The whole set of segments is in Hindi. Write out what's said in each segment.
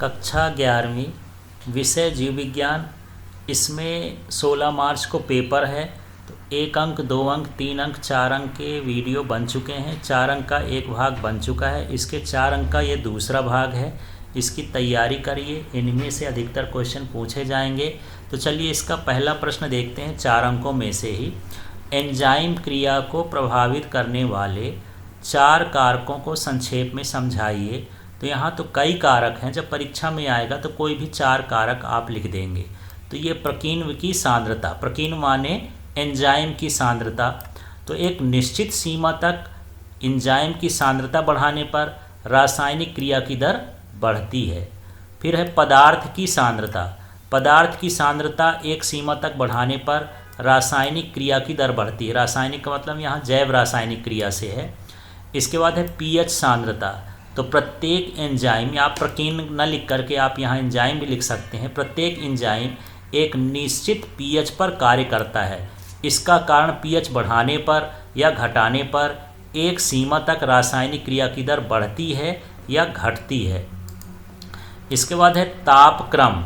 कक्षा 11वीं, विषय जीव विज्ञान। इसमें 16 मार्च को पेपर है। तो 1 अंक, 2 अंक, 3 अंक, 4 अंक के वीडियो बन चुके हैं। 4 अंक का एक भाग बन चुका है, इसके 4 अंक का ये दूसरा भाग है। इसकी तैयारी करिए, इनमें से अधिकतर क्वेश्चन पूछे जाएंगे। तो चलिए इसका पहला प्रश्न देखते हैं 4 अंकों में से ही। एंजाइम क्रिया को प्रभावित करने वाले 4 कारकों को संक्षेप में समझाइए। तो यहाँ तो कई कारक हैं, जब परीक्षा में आएगा तो कोई भी 4 कारक आप लिख देंगे। तो ये प्रकीर्णन की सांद्रता, प्रकीर्णन माने एंजाइम की सांद्रता। तो एक निश्चित सीमा तक एंजाइम की सांद्रता बढ़ाने पर रासायनिक क्रिया की दर बढ़ती है। फिर है पदार्थ की सांद्रता। पदार्थ की सांद्रता एक सीमा तक बढ़ाने पर रासायनिक क्रिया की दर बढ़ती है। रासायनिक का मतलब यहाँ जैव रासायनिक क्रिया से है। इसके बाद है पीएच सांद्रता। तो प्रत्येक एंजाइम, आप प्रकीर्णन न लिख करके आप यहाँ एंजाइम भी लिख सकते हैं। प्रत्येक एंजाइम एक निश्चित पीएच पर कार्य करता है। इसका कारण पीएच बढ़ाने पर या घटाने पर एक सीमा तक रासायनिक क्रिया की दर बढ़ती है या घटती है। इसके बाद है तापक्रम।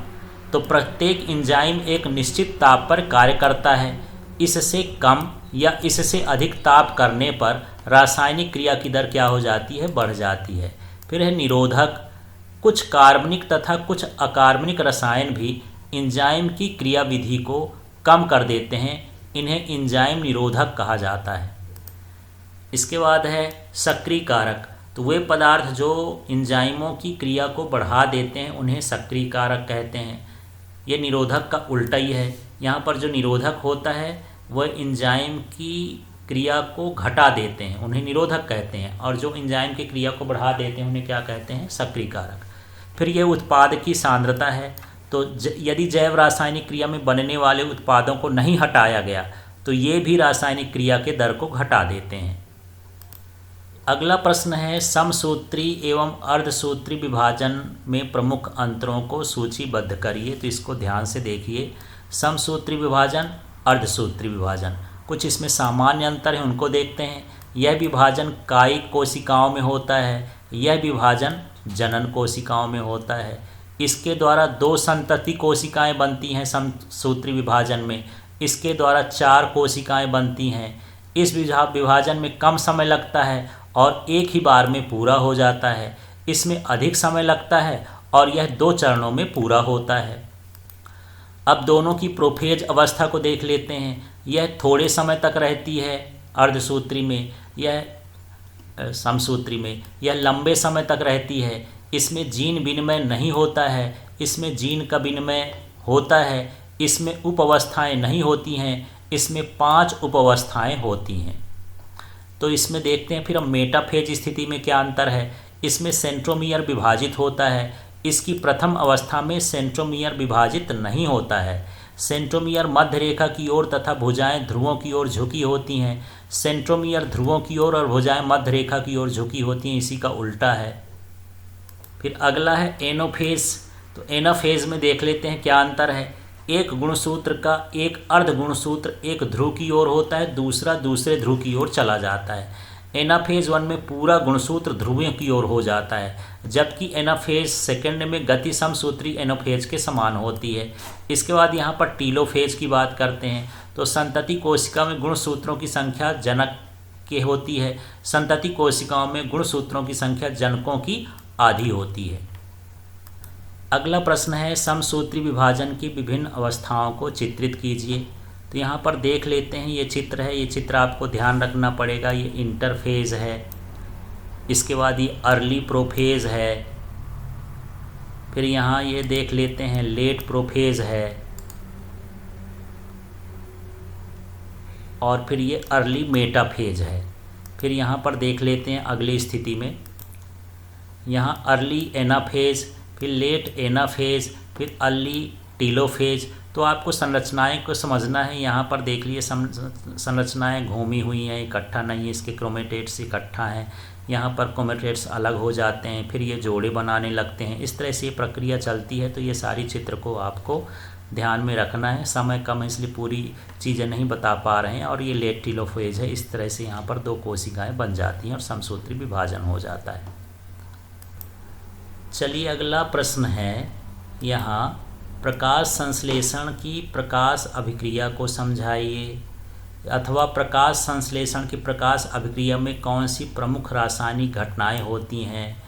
तो प्रत्येक एंजाइम एक निश्चित ताप पर कार्य करता है। इससे कम या इससे अधिक ताप करने पर रासायनिक क्रिया की दर क्या हो जाती है? बढ़ जाती है। फिर है निरोधक। कुछ कार्बनिक तथा कुछ अकार्बनिक रसायन भी एंजाइम की क्रियाविधि को कम कर देते हैं। इन्हें एंजाइम निरोधक कहा जाता है। इसके बाद है सक्रिय कारक। तो वे पदार्थ जो एंजाइमों की क्रिया को बढ़ा देते हैं उन्हें सक्रिय कारक कहते हैं। ये निरोधक का उल्टा ही है। यहाँ पर जो निरोधक होता है वह एंजाइम की क्रिया को घटा देते हैं, उन्हें निरोधक कहते हैं। और जो एंजाइम की क्रिया को बढ़ा देते हैं उन्हें क्या कहते हैं? सक्रिय कारक। फिर ये उत्पाद की सांद्रता है। तो यदि जैव रासायनिक क्रिया में बनने वाले उत्पादों को नहीं हटाया गया तो ये भी रासायनिक क्रिया के दर को घटा देते हैं। अगला प्रश्न है समसूत्री एवं अर्धसूत्री विभाजन में प्रमुख अंतरों को सूचीबद्ध करिए। तो इसको ध्यान से देखिए। समसूत्री विभाजन, अर्धसूत्री विभाजन, कुछ इसमें सामान्य अंतर है, उनको देखते हैं। यह विभाजन कायिक कोशिकाओं में होता है, यह विभाजन जनन कोशिकाओं में होता है। इसके द्वारा 2 संतति कोशिकाएं बनती हैं समसूत्री विभाजन में। इसके द्वारा 4 कोशिकाएं बनती हैं। इस विभाजन में कम समय लगता है और एक ही बार में पूरा हो जाता है। इसमें अधिक समय लगता है और यह 2 चरणों में पूरा होता है। अब दोनों की प्रोफेज अवस्था को देख लेते हैं। यह थोड़े समय तक रहती है अर्धसूत्री में, यह समसूत्री में यह लंबे समय तक रहती है। इसमें जीन विनिमय नहीं होता है, इसमें जीन का विनिमय होता है। इसमें उपअवस्थाएं नहीं होती हैं, इसमें 5 उपअवस्थाएं होती हैं। तो इसमें देखते हैं फिर हम मेटाफेज स्थिति में क्या अंतर है। इसमें सेंट्रोमियर विभाजित होता है। इसकी प्रथम अवस्था में सेंट्रोमियर विभाजित नहीं होता है। सेंट्रोमियर मध्य रेखा की ओर तथा भुजाएं ध्रुवों की ओर झुकी होती हैं। सेंट्रोमियर ध्रुवों की ओर और भुजाएं मध्य रेखा की ओर झुकी होती हैं, इसी का उल्टा है। फिर अगला है एनोफेज। तो एनोफेज में देख लेते हैं क्या अंतर है। एक गुणसूत्र का एक अर्ध गुणसूत्र एक ध्रुव की ओर होता है, दूसरा दूसरे ध्रुव की ओर चला जाता है। एनाफेज 1 में पूरा गुणसूत्र ध्रुवों की ओर हो जाता है, जबकि एनाफेज सेकंड में गति समसूत्री एनाफेज के समान होती है। इसके बाद यहाँ पर टीलोफेज की बात करते हैं। तो संतति कोशिका में गुणसूत्रों की संख्या जनक के होती है, संतति कोशिकाओं में गुणसूत्रों की संख्या जनकों की आधी होती है। अगला प्रश्न है समसूत्री विभाजन की विभिन्न अवस्थाओं को चित्रित कीजिए। तो यहाँ पर देख लेते हैं, ये चित्र है। ये चित्र आपको ध्यान रखना पड़ेगा। ये इंटरफेज है, इसके बाद ये अर्ली प्रोफेज है, फिर यहाँ ये देख लेते हैं लेट प्रोफेज है, और फिर ये अर्ली मेटाफेज है। फिर यहाँ पर देख लेते हैं अगली स्थिति में, यहाँ अर्ली एनाफेज, फिर लेट एनाफेज, फिर अर्ली टीलोफेज। तो आपको संरचनाएं को समझना है। यहाँ पर देख लिए संरचनाएं घूमी हुई हैं, इकट्ठा नहीं है। इसके क्रोमेटेड्स इकट्ठा हैं, यहाँ पर क्रोमेटेड्स अलग हो जाते हैं, फिर ये जोड़े बनाने लगते हैं। इस तरह से ये प्रक्रिया चलती है। तो ये सारी चित्र को आपको ध्यान में रखना है। समय कम है इसलिए पूरी चीज़ें नहीं बता पा रहे हैं। और ये लेट टीलोफेज है। इस तरह से यहाँ पर 2 कोशिकाएँ बन जाती हैं और समसूत्री विभाजन हो जाता है। चलिए अगला प्रश्न है यहाँ, प्रकाश संश्लेषण की प्रकाश अभिक्रिया को समझाइए, अथवा प्रकाश संश्लेषण की प्रकाश अभिक्रिया में कौन सी प्रमुख रासायनिक घटनाएं होती हैं,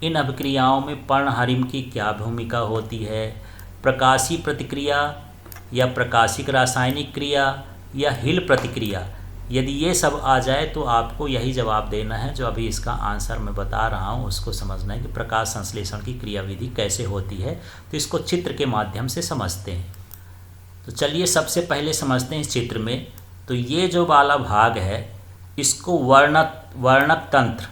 इन अभिक्रियाओं में पर्णहरिम की क्या भूमिका होती है, प्रकाशीय प्रतिक्रिया या प्रकाशिक रासायनिक क्रिया या हिल प्रतिक्रिया। यदि ये सब आ जाए तो आपको यही जवाब देना है जो अभी इसका आंसर मैं बता रहा हूँ, उसको समझना है कि प्रकाश संश्लेषण की क्रियाविधि कैसे होती है। तो इसको चित्र के माध्यम से समझते हैं। तो चलिए सबसे पहले समझते हैं इस चित्र में। तो ये जो वाला भाग है इसको वर्णक तंत्र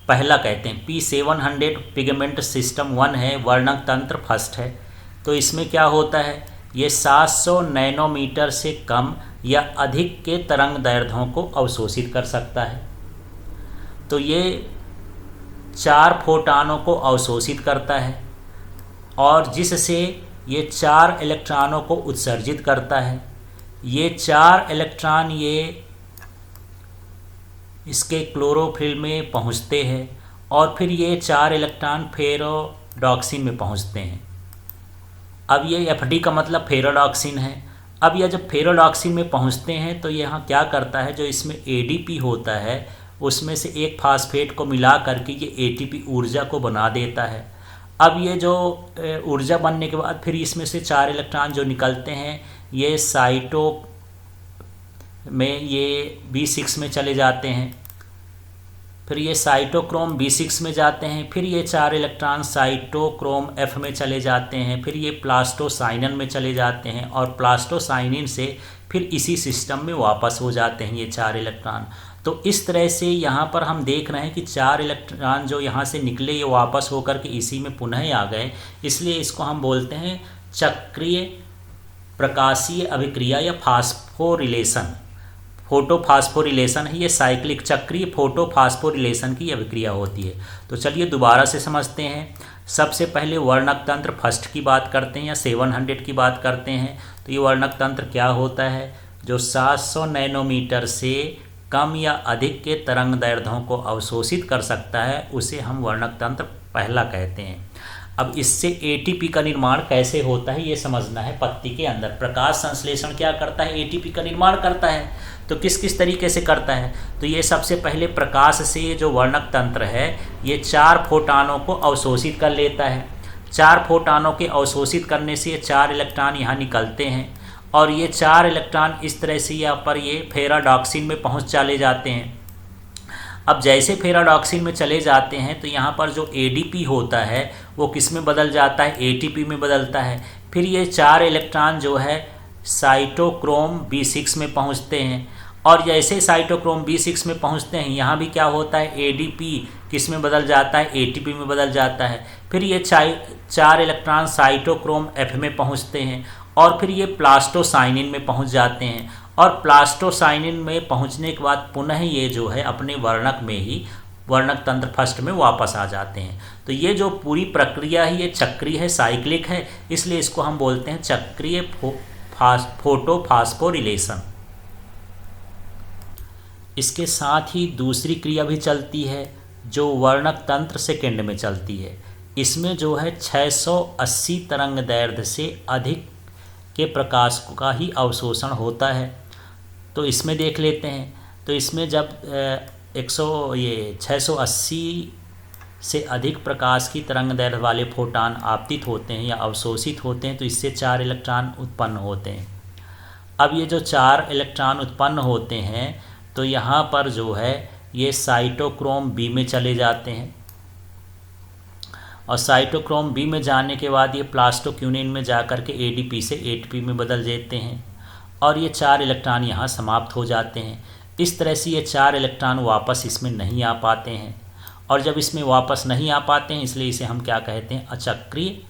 पहला कहते हैं। P700 पिगमेंट सिस्टम 1 है, वर्णक तंत्र फर्स्ट है। तो इसमें क्या होता है, ये 700 नैनोमीटर से कम या अधिक के तरंग दैर्ध्यों को अवशोषित कर सकता है। तो ये 4 फोटानों को अवशोषित करता है और जिससे ये 4 इलेक्ट्रॉनों को उत्सर्जित करता है। ये 4 इलेक्ट्रॉन ये इसके क्लोरोफिल में पहुंचते हैं और फिर ये 4 इलेक्ट्रॉन फेरोडॉक्सिन में पहुंचते हैं। अब ये एफडी का मतलब फेरोडॉक्सिन है। अब यह जब फेरोडॉक्सिन में पहुंचते हैं तो यहाँ क्या करता है, जो इसमें एडीपी होता है उसमें से एक फास्फेट को मिला करके ये एटीपी ऊर्जा को बना देता है। अब ये जो ऊर्जा बनने के बाद फिर इसमें से 4 इलेक्ट्रॉन जो निकलते हैं ये साइटो में ये B6 में चले जाते हैं, फिर ये साइटोक्रोम B6 में जाते हैं, फिर ये 4 इलेक्ट्रॉन साइटोक्रोम F में चले जाते हैं, फिर ये प्लास्टोसाइनिन में चले जाते हैं और प्लास्टोसाइनिन से फिर इसी सिस्टम में वापस हो जाते हैं ये 4 इलेक्ट्रॉन। तो इस तरह से यहाँ पर हम देख रहे हैं कि 4 इलेक्ट्रॉन जो यहाँ से निकले ये वापस होकर के इसी में पुनः आ गए। इसलिए इसको हम बोलते हैं चक्रीय प्रकाशीय अभिक्रिया या फास्फोरिलेशन, फोटोफास्फोरिलेशन है। ये साइक्लिक चक्रीय फोटोफास्फोरिलेशन की अभिक्रिया होती है। तो चलिए दोबारा से समझते हैं। सबसे पहले वर्णक तंत्र फर्स्ट की बात करते हैं या 700 की बात करते हैं। तो ये वर्णक तंत्र क्या होता है, जो 700 नैनोमीटर से कम या अधिक के तरंग दैर्ध्यों को अवशोषित कर सकता है, उसे हम वर्णक तंत्र पहला कहते हैं। अब इससे एटीपी का निर्माण कैसे होता है ये समझना है। पत्ती के अंदर प्रकाश संश्लेषण क्या करता है, एटीपी का निर्माण करता है। तो किस किस तरीके से करता है, तो ये सबसे पहले प्रकाश से जो वर्णक तंत्र है ये 4 फोटानों को अवशोषित कर लेता है। 4 फोटानों के अवशोषित करने से ये 4 इलेक्ट्रॉन यहाँ निकलते हैं और ये 4 इलेक्ट्रॉन इस तरह से यहाँ पर ये फेराडॉक्सिन में पहुँच चले जाते हैं। अब जैसे फेराडॉक्सिन में चले जाते हैं तो यहाँ पर जो एडीपी होता है वो किस में बदल जाता है, एटीपी में बदलता है। फिर ये 4 इलेक्ट्रॉन जो है साइटोक्रोम B6 में पहुँचते हैं और जैसे साइटोक्रोम B6 में पहुँचते हैं यहाँ भी क्या होता है, एडीपी किस में बदल जाता है, एटीपी में बदल जाता है। फिर ये 4 इलेक्ट्रॉन साइटोक्रोम F में पहुँचते हैं और फिर ये प्लास्टोसाइनिन में पहुँच जाते हैं और प्लास्टोसाइनिन में पहुँचने के बाद पुनः ये जो है अपने वर्णक में ही वर्णक तंत्र फर्स्ट में वापस आ जाते हैं। तो ये जो पूरी प्रक्रिया है ये चक्रीय है, साइक्लिक है, इसलिए इसको हम बोलते हैं चक्रीय फोटोफास्फोरिलेशन। इसके साथ ही दूसरी क्रिया भी चलती है जो वर्णक तंत्र सेकेंड में चलती है। इसमें जो है 680 तरंग दैर्ध्य से अधिक के प्रकाश का ही अवशोषण होता है। तो इसमें देख लेते हैं। तो इसमें जब 680 से अधिक प्रकाश की तरंग दैर्ध्य वाले फोटान आपतित होते हैं या अवशोषित होते हैं तो इससे 4 इलेक्ट्रॉन उत्पन्न होते हैं। अब ये जो 4 इलेक्ट्रॉन उत्पन्न होते हैं तो यहाँ पर जो है ये साइटोक्रोम B में चले जाते हैं और साइटोक्रोम B में जाने के बाद ये प्लास्टोक्यूनिन में जाकर के एडीपी से एटीपी में बदल देते हैं और ये 4 इलेक्ट्रॉन यहाँ समाप्त हो जाते हैं। इस तरह से ये 4 इलेक्ट्रॉन वापस इसमें नहीं आ पाते हैं और जब इसमें वापस नहीं आ पाते हैं इसलिए इसे हम क्या कहते हैं, अचक्रीय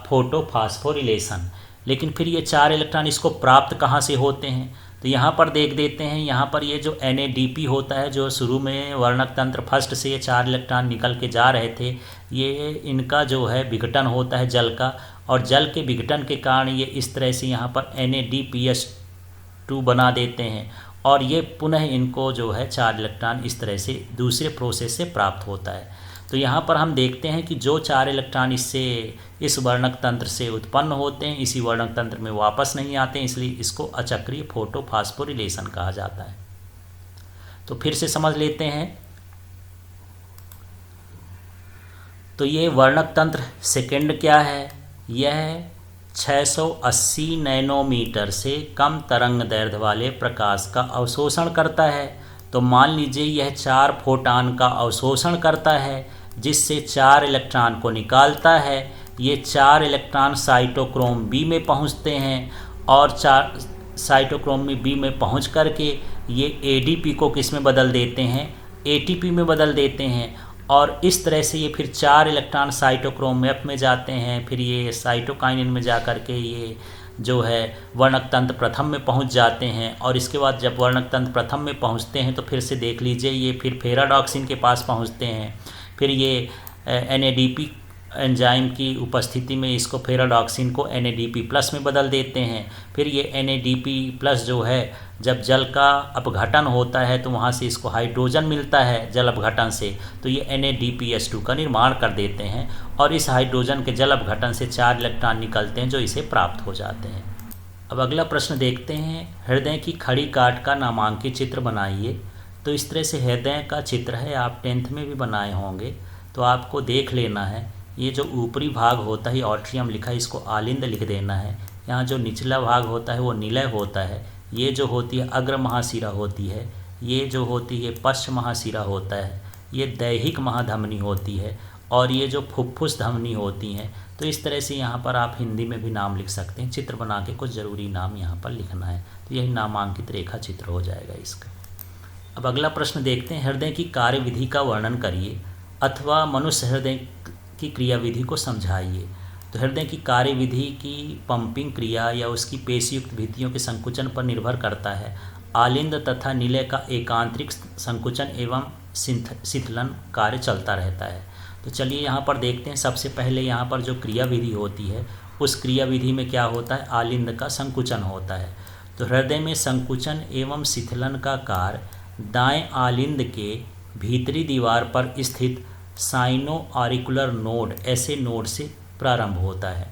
फोटोफास्फोरिलेशन। लेकिन फिर ये 4 इलेक्ट्रॉन इसको प्राप्त कहाँ से होते हैं, तो यहाँ पर देख देते हैं। यहाँ पर ये जो NADP होता है, जो शुरू में वर्णक तंत्र फर्स्ट से ये 4 इलेक्ट्रॉन निकल के जा रहे थे, ये इनका जो है विघटन होता है जल का और जल के विघटन के कारण ये इस तरह से यहाँ पर NADPH2 बना देते हैं और ये पुनः इनको जो है 4 इलेक्ट्रॉन इस तरह से दूसरे प्रोसेस से प्राप्त होता है। तो यहाँ पर हम देखते हैं कि जो 4 इलेक्ट्रॉन इस वर्णक तंत्र से उत्पन्न होते हैं इसी वर्णक तंत्र में वापस नहीं आते हैं, इसलिए इसको अचक्रीय फोटोफॉस्फोरिलेशन कहा जाता है। तो फिर से समझ लेते हैं। तो ये वर्णक तंत्र सेकेंड क्या है, यह 680 नैनोमीटर से कम तरंग दैर्ध्य वाले प्रकाश का अवशोषण करता है। तो मान लीजिए यह 4 फोटान का अवशोषण करता है, जिससे 4 इलेक्ट्रॉन को निकालता है। ये 4 इलेक्ट्रॉन साइटोक्रोम बी में पहुंचते हैं और 4 साइटोक्रोम बी में पहुंच करके ये एडीपी को किस में बदल देते हैं, एटीपी में बदल देते हैं। और इस तरह से ये फिर 4 इलेक्ट्रॉन साइटोक्रोम एफ में जाते हैं, फिर ये साइटोकाइनिन में जा कर के ये जो है वर्णक तंत्र प्रथम में पहुंच जाते हैं। और इसके बाद जब वर्णक तंत्र प्रथम में पहुंचते हैं तो फिर से देख लीजिए ये फिर फेराडॉक्सिन के पास पहुंचते हैं, फिर ये एनएडीपी एंजाइम की उपस्थिति में इसको फेराडॉक्सिन को NADP+ में बदल देते हैं। फिर ये NADP+ जो है जब जल का अपघटन होता है तो वहाँ से इसको हाइड्रोजन मिलता है जल अपघटन से, तो ये NADPH2 का निर्माण कर देते हैं और इस हाइड्रोजन के जल अपघटन से 4 इलेक्ट्रॉन निकलते हैं जो इसे प्राप्त हो जाते हैं। अब अगला प्रश्न देखते हैं, हृदय की खड़ी काट का नामांकित चित्र बनाइए। तो इस तरह से हृदय का चित्र है, आप 10th में भी बनाए होंगे, तो आपको देख लेना है। ये जो ऊपरी भाग होता है ऑट्रियम लिखा है, इसको आलिंद लिख देना है। यहाँ जो निचला भाग होता है वो निलय होता है। ये जो होती है अग्र महाशिरा होती है, ये जो होती है पश्च महाशिरा होता है, ये दैहिक महाधमनी होती है और ये जो फुफ्फुस धमनी होती हैं। तो इस तरह से यहाँ पर आप हिंदी में भी नाम लिख सकते हैं, चित्र बना के कुछ ज़रूरी नाम यहाँ पर लिखना है, तो यही नामांकित रेखा चित्र हो जाएगा इसका। अब अगला प्रश्न देखते हैं, हृदय की कार्यविधि का वर्णन करिए अथवा मनुष्य हृदय की क्रियाविधि को समझाइए। तो हृदय की कार्यविधि की पंपिंग क्रिया या उसकी पेशीयुक्त भित्तियों के संकुचन पर निर्भर करता है। आलिंद तथा निलय का एकांतरिक संकुचन एवं शिथिलन कार्य चलता रहता है। तो चलिए यहाँ पर देखते हैं। सबसे पहले यहाँ पर जो क्रियाविधि होती है उस क्रियाविधि में क्या होता है, आलिंद का संकुचन होता है। तो हृदय में संकुचन एवं शिथिलन का कार्य दाएं आलिंद के भीतरी दीवार पर स्थित साइनो ऑरिकुलर नोड ऐसे नोड से प्रारंभ होता है।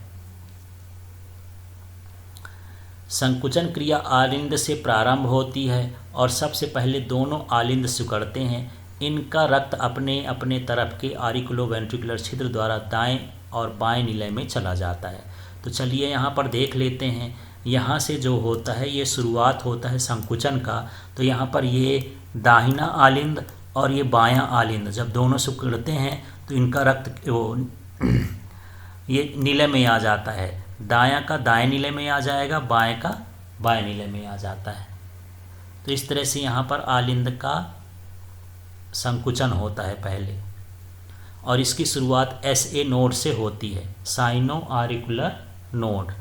संकुचन क्रिया आलिंद से प्रारंभ होती है और सबसे पहले दोनों आलिंद सिकुड़ते हैं। इनका रक्त अपने अपने तरफ के ऑरिकुलोवेंट्रिकुलर छिद्र द्वारा दाएं और बाएं निलय में चला जाता है। तो चलिए यहाँ पर देख लेते हैं। यहाँ से जो होता है ये शुरुआत होता है संकुचन का। तो यहाँ पर ये दाहिना आलिंद और ये बायां आलिंद जब दोनों सिकुड़ते हैं तो इनका रक्त ये नीले में आ जाता है। दायां का दाएं नीले में आ जाएगा, बाएं का बाएं नीले में आ जाता है। तो इस तरह से यहाँ पर आलिंद का संकुचन होता है पहले, और इसकी शुरुआत SA नोड से होती है, साइनो ऑरिकुलर नोड।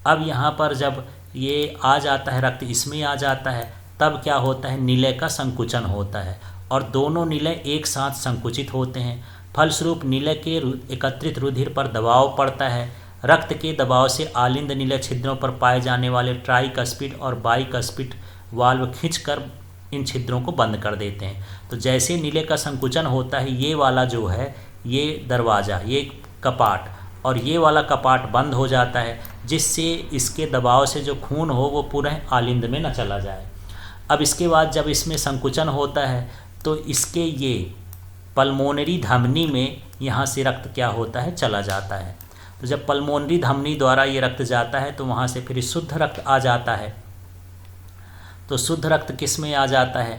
अब यहाँ पर जब ये आ जाता है रक्त इसमें आ जाता है, तब क्या होता है, निलय का संकुचन होता है और दोनों निलय एक साथ संकुचित होते हैं। फलस्वरूप निलय के एकत्रित रुधिर पर दबाव पड़ता है। रक्त के दबाव से आलिंद निलय छिद्रों पर पाए जाने वाले ट्राइकस्पिड और बाइकस्पिड वाल्व खींचकर इन छिद्रों को बंद कर देते हैं। तो जैसे निलय का संकुचन होता है, ये वाला जो है ये दरवाज़ा, ये कपाट और ये वाला कपाट बंद हो जाता है, जिससे इसके दबाव से जो खून हो वो पूरे आलिंद में न चला जाए। अब इसके बाद जब इसमें संकुचन होता है तो इसके ये पल्मोनरी धमनी में यहाँ से रक्त क्या होता है, चला जाता है। तो जब पल्मोनरी धमनी द्वारा ये रक्त जाता है तो वहाँ से फिर शुद्ध रक्त आ जाता है। तो शुद्ध रक्त किस में आ जाता है,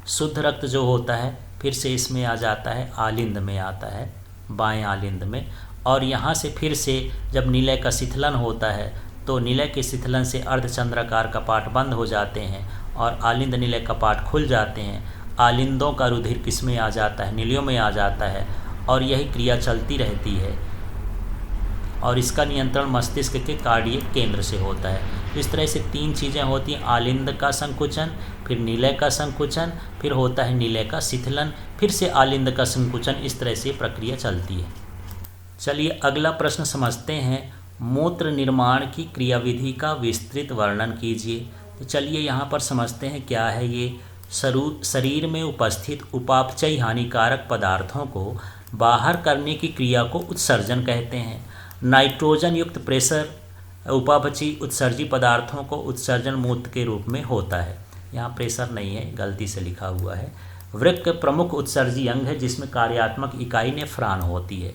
शुद्ध रक्त जो होता है फिर से इसमें आ जाता है, आलिंद में आता है, बाएं आलिंद में। और यहाँ से फिर से जब निलय का शिथिलन होता है तो निलय के शिथिलन से अर्धचंद्राकार कपाट बंद हो जाते हैं और आलिंद निलय कपाट खुल जाते हैं। आलिंदों का रुधिर किस में आ जाता है, निलयों में आ जाता है और यही क्रिया चलती रहती है और इसका नियंत्रण मस्तिष्क के कार्डियक केंद्र से होता है। तो इस तरह से 3 चीज़ें होती हैं, आलिंद का संकुचन, फिर निलय का संकुचन, फिर होता है निलय का शिथिलन, फिर से आलिंद का संकुचन। इस तरह से प्रक्रिया चलती है। चलिए अगला प्रश्न समझते हैं, मूत्र निर्माण की क्रियाविधि का विस्तृत वर्णन कीजिए। तो चलिए यहाँ पर समझते हैं क्या है ये शरीर में उपस्थित उपापचयी हानिकारक पदार्थों को बाहर करने की क्रिया को उत्सर्जन कहते हैं। नाइट्रोजन युक्त प्रेशर उपापचयी उत्सर्जी पदार्थों को उत्सर्जन मूत्र के रूप में होता है। यहाँ प्रेशर नहीं है, गलती से लिखा हुआ है। वृक्क प्रमुख उत्सर्जी अंग है जिसमें कार्यात्मक इकाई नेफ्रॉन होती है।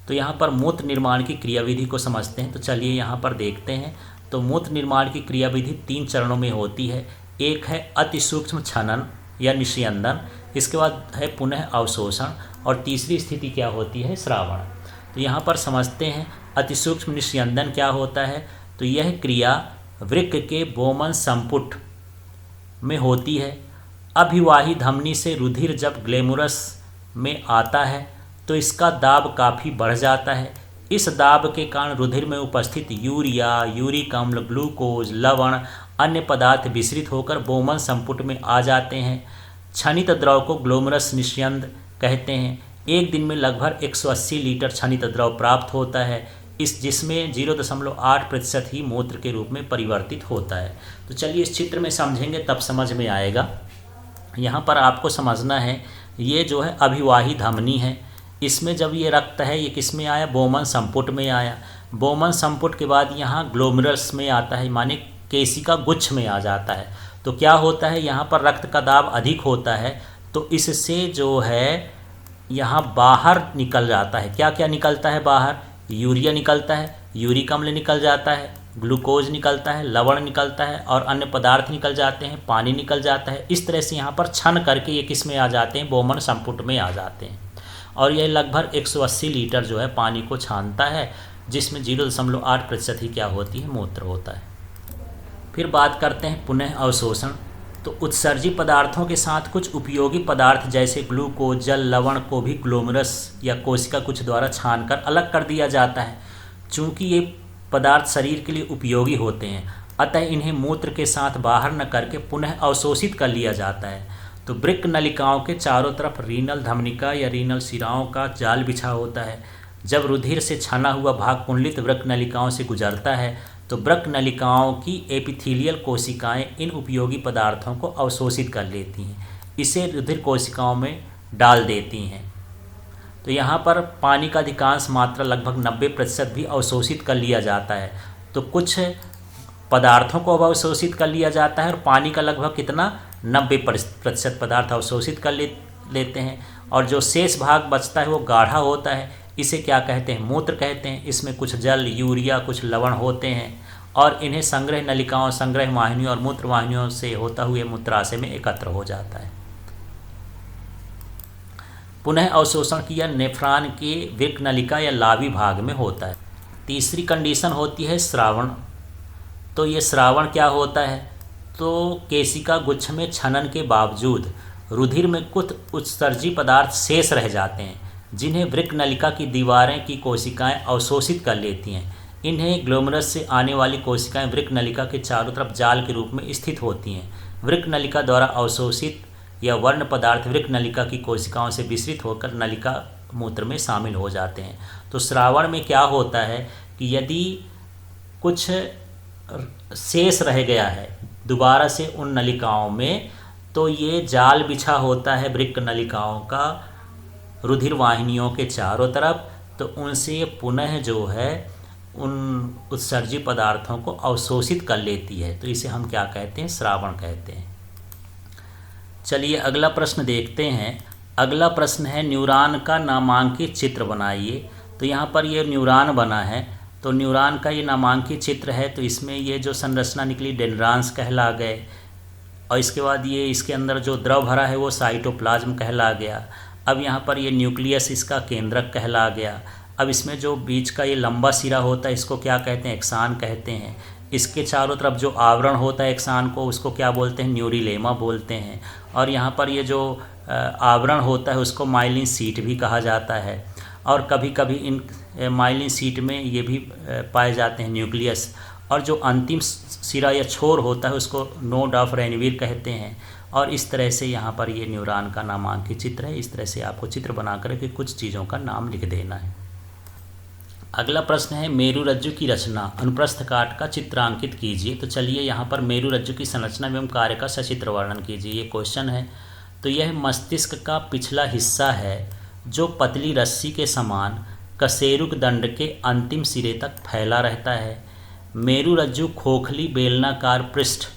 तो यहाँ पर मूत्र निर्माण की क्रियाविधि को समझते हैं। तो चलिए यहाँ पर देखते हैं। तो मूत्र निर्माण की क्रियाविधि 3 चरणों में होती है। एक है अति सूक्ष्म छनन या निस्यंदन, इसके बाद है पुनः अवशोषण, और तीसरी स्थिति क्या होती है, श्रावण। तो यहाँ पर समझते हैं अति सूक्ष्म निस्यंदन क्या होता है। तो यह क्रिया वृक्क के बोमन संपुट में होती है। अभिवाही धमनी से रुधिर जब ग्लैमरस में आता है तो इसका दाब काफ़ी बढ़ जाता है। इस दाब के कारण रुधिर में उपस्थित यूरिया, यूरिक अम्ल, ग्लूकोज, लवण, अन्य पदार्थ विसरित होकर बोमन संपुट में आ जाते हैं। क्षनित द्रव को ग्लोमरस निस्यंद कहते हैं। एक दिन में लगभग 180 लीटर क्षनित द्रव प्राप्त होता है, जिसमें 0.8% ही मूत्र के रूप में परिवर्तित होता है। तो चलिए इस चित्र में समझेंगे तब समझ में आएगा। यहाँ पर आपको समझना है, ये जो है अभिवाही धमनी है। इसमें जब ये रक्त है ये किस में आया, बोमन संपुट में आया। बोमन संपुट के बाद यहाँ ग्लोमरस में आता है, माने केशिका गुच्छ में आ जाता है। तो क्या होता है, यहाँ पर रक्त का दाब अधिक होता है, तो इससे जो है यहाँ बाहर निकल जाता है। क्या क्या निकलता है बाहर, यूरिया निकलता है, यूरिक अम्ल निकल जाता है, ग्लूकोज निकलता है, लवण निकलता है, और अन्य पदार्थ निकल जाते हैं, पानी निकल जाता है। इस तरह से यहाँ पर छन करके ये किस में आ जाते हैं, बोमन संपुट में आ जाते हैं। और यह लगभग 180 लीटर जो है पानी को छानता है, जिसमें 0.8% ही क्या होती है, मूत्र होता है। फिर बात करते हैं पुनः अवशोषण। तो उत्सर्जी पदार्थों के साथ कुछ उपयोगी पदार्थ जैसे ग्लूकोज, जल, लवण को भी ग्लोमरस या कोशिका कुछ द्वारा छानकर अलग कर दिया जाता है। चूँकि ये पदार्थ शरीर के लिए उपयोगी होते हैं, अतः इन्हें मूत्र के साथ बाहर न करके पुनः अवशोषित कर लिया जाता है। तो वृक्क नलिकाओं के चारों तरफ रीनल धमनिका या रीनल शिराओं का जाल बिछा होता है। जब रुधिर से छना हुआ भाग कुंडलित वृक्क नलिकाओं से गुजरता है तो वृक्क नलिकाओं की एपिथेलियल कोशिकाएं इन उपयोगी पदार्थों को अवशोषित कर लेती हैं, इसे रुधिर कोशिकाओं में डाल देती हैं। तो यहाँ पर पानी का अधिकांश मात्रा लगभग 90% भी अवशोषित कर लिया जाता है। तो कुछ पदार्थों को अवशोषित कर लिया जाता है और पानी का लगभग कितना 90% पदार्थ अवशोषित कर लेते हैं, और जो शेष भाग बचता है वो गाढ़ा होता है। इसे क्या कहते हैं, मूत्र कहते हैं। इसमें कुछ जल, यूरिया, कुछ लवण होते हैं, और इन्हें संग्रह नलिकाओं, संग्रह वाहिनियों और मूत्र वाहिनियों से होता हुए मूत्राशय में एकत्र हो जाता है। पुनः अवशोषण किया नेफ्रॉन के वृक्क नलिका या लावी भाग में होता है। तीसरी कंडीशन होती है श्रावण। तो ये श्रावण क्या होता है, तो केशिका गुच्छ में छनन के बावजूद रुधिर में कुछ उत्सर्जी पदार्थ शेष रह जाते हैं, जिन्हें वृक्क नलिका की दीवारें की कोशिकाएं अवशोषित कर लेती हैं। इन्हें ग्लोमरस से आने वाली कोशिकाएं वृक्क नलिका के चारों तरफ जाल के रूप में स्थित होती हैं। वृक्क नलिका द्वारा अवशोषित या वर्ण पदार्थ वृक्क नलिका की कोशिकाओं से विसरित होकर नलिका मूत्र में शामिल हो जाते हैं। तो श्रावण में क्या होता है कि यदि कुछ शेष रह गया है दोबारा से उन नलिकाओं में, तो ये जाल बिछा होता है वृक्क नलिकाओं का रुधिर वाहिनियों के चारों तरफ, तो उनसे ये पुनः जो है उन उत्सर्जी पदार्थों को अवशोषित कर लेती है। तो इसे हम क्या कहते हैं, श्रावण कहते हैं। चलिए अगला प्रश्न देखते हैं। अगला प्रश्न है न्यूरॉन का नामांकित चित्र बनाइए। तो यहाँ पर ये न्यूरॉन बना है, तो न्यूरॉन का ये नामांकित चित्र है। तो इसमें ये जो संरचना निकली डेंड्रान्स कहला गए, और इसके बाद ये इसके अंदर जो द्रव भरा है वो साइटोप्लाज्म कहला गया। अब यहाँ पर ये न्यूक्लियस इसका केंद्रक कहला गया। अब इसमें जो बीच का ये लंबा सिरा होता है इसको क्या कहते हैं, एक्सान कहते हैं। इसके चारों तरफ जो आवरण होता है एक्सान को, उसको क्या बोलते हैं, न्यूरिलेमा बोलते हैं। और यहाँ पर ये जो आवरण होता है उसको माइलिन सीट भी कहा जाता है। और कभी कभी इन माइलिन सीट में ये भी पाए जाते हैं न्यूक्लियस। और जो अंतिम सिरा या छोर होता है उसको नोड ऑफ रेनवीर कहते हैं। और इस तरह से यहाँ पर ये न्यूरॉन का नामांकित चित्र है। इस तरह से आपको चित्र बना कर के कुछ चीज़ों का नाम लिख देना है। अगला प्रश्न है मेरुरज्जु की रचना, अनुप्रस्थ काट का चित्रांकित कीजिए। तो चलिए यहाँ पर मेरुरज्जु की संरचना एवं कार्य का सचित्र वर्णन कीजिए, ये क्वेश्चन है। तो यह मस्तिष्क का पिछला हिस्सा है जो पतली रस्सी के समान कशेरुक दंड के अंतिम सिरे तक फैला रहता है। मेरुरज्जु खोखली बेलनाकार पृष्ठ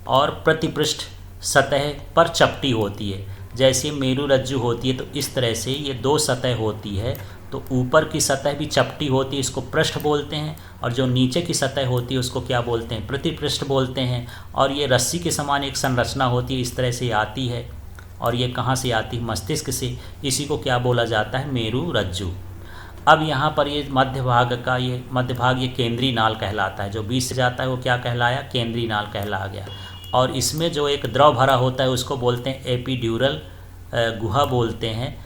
और प्रतिपृष्ठ सतह पर चपटी होती है। जैसे मेरुरज्जु होती है तो इस तरह से ये दो सतह होती है। तो ऊपर की सतह भी चपटी होती है, इसको पृष्ठ बोलते हैं, और जो नीचे की सतह होती है उसको क्या बोलते हैं, प्रतिपृष्ठ बोलते हैं। और ये रस्सी के समान एक संरचना होती है, इस तरह से आती है। और ये कहाँ से आती है, मस्तिष्क से। इसी को क्या बोला जाता है, मेरुरज्जु। अब यहाँ पर ये मध्य भाग ये केंद्रीय नाल कहलाता है। जो बीच से जाता है वो क्या कहलाया, केंद्रीय नाल कहला गया। और इसमें जो एक द्रव भरा होता है उसको बोलते हैं एपिड्यूरल गुहा बोलते हैं।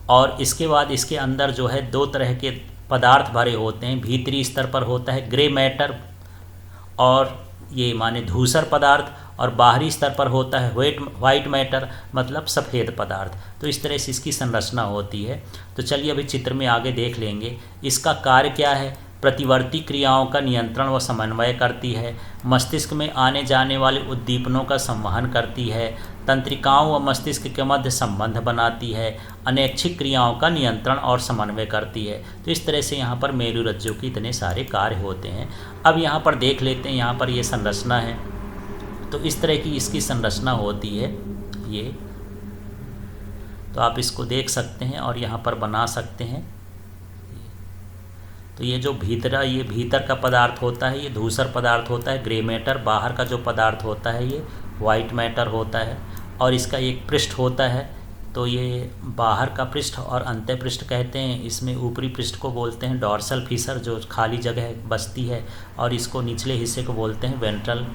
और इसके बाद इसके अंदर जो है दो तरह के पदार्थ भरे होते हैं। भीतरी स्तर पर होता है ग्रे मैटर और ये माने धूसर पदार्थ, और बाहरी स्तर पर होता है वाइट मैटर मतलब सफ़ेद पदार्थ। तो इस तरह से इसकी संरचना होती है। तो चलिए अभी चित्र में आगे देख लेंगे। इसका कार्य क्या है, प्रतिवर्ती क्रियाओं का नियंत्रण व समन्वय करती है, मस्तिष्क में आने जाने वाले उद्दीपनों का संवहन करती है, तंत्रिकाओं व मस्तिष्क के मध्य संबंध बनाती है, अनैच्छिक क्रियाओं का नियंत्रण और समन्वय करती है। तो इस तरह से यहाँ पर मेरुरज्जु के इतने सारे कार्य होते हैं। अब यहाँ पर देख लेते हैं, यहाँ पर ये संरचना है। तो इस तरह की इसकी संरचना होती है ये। तो आप इसको देख सकते हैं और यहाँ पर बना सकते हैं। तो ये जो भीतर का पदार्थ होता है ये धूसर पदार्थ होता है, ग्रे मैटर। बाहर का जो पदार्थ होता है ये वाइट मैटर होता है। और इसका एक पृष्ठ होता है, तो ये बाहर का पृष्ठ और अंत्य पृष्ठ कहते हैं। इसमें ऊपरी पृष्ठ को बोलते हैं डॉर्सल फिशर, जो खाली जगह बसती है, और इसको निचले हिस्से को बोलते हैं वेंट्रल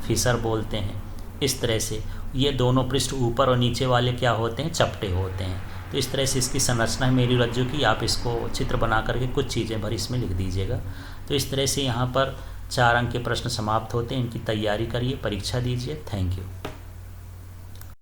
फिशर बोलते हैं। इस तरह से ये दोनों पृष्ठ ऊपर और नीचे वाले क्या होते हैं, चपटे होते हैं। तो इस तरह से इसकी संरचना है मेरुरज्जु की। आप इसको चित्र बना करके कुछ चीज़ें भर इसमें लिख दीजिएगा। तो इस तरह से यहाँ पर 4 अंक के प्रश्न समाप्त होते हैं। इनकी तैयारी करिए, परीक्षा दीजिए। Thank you.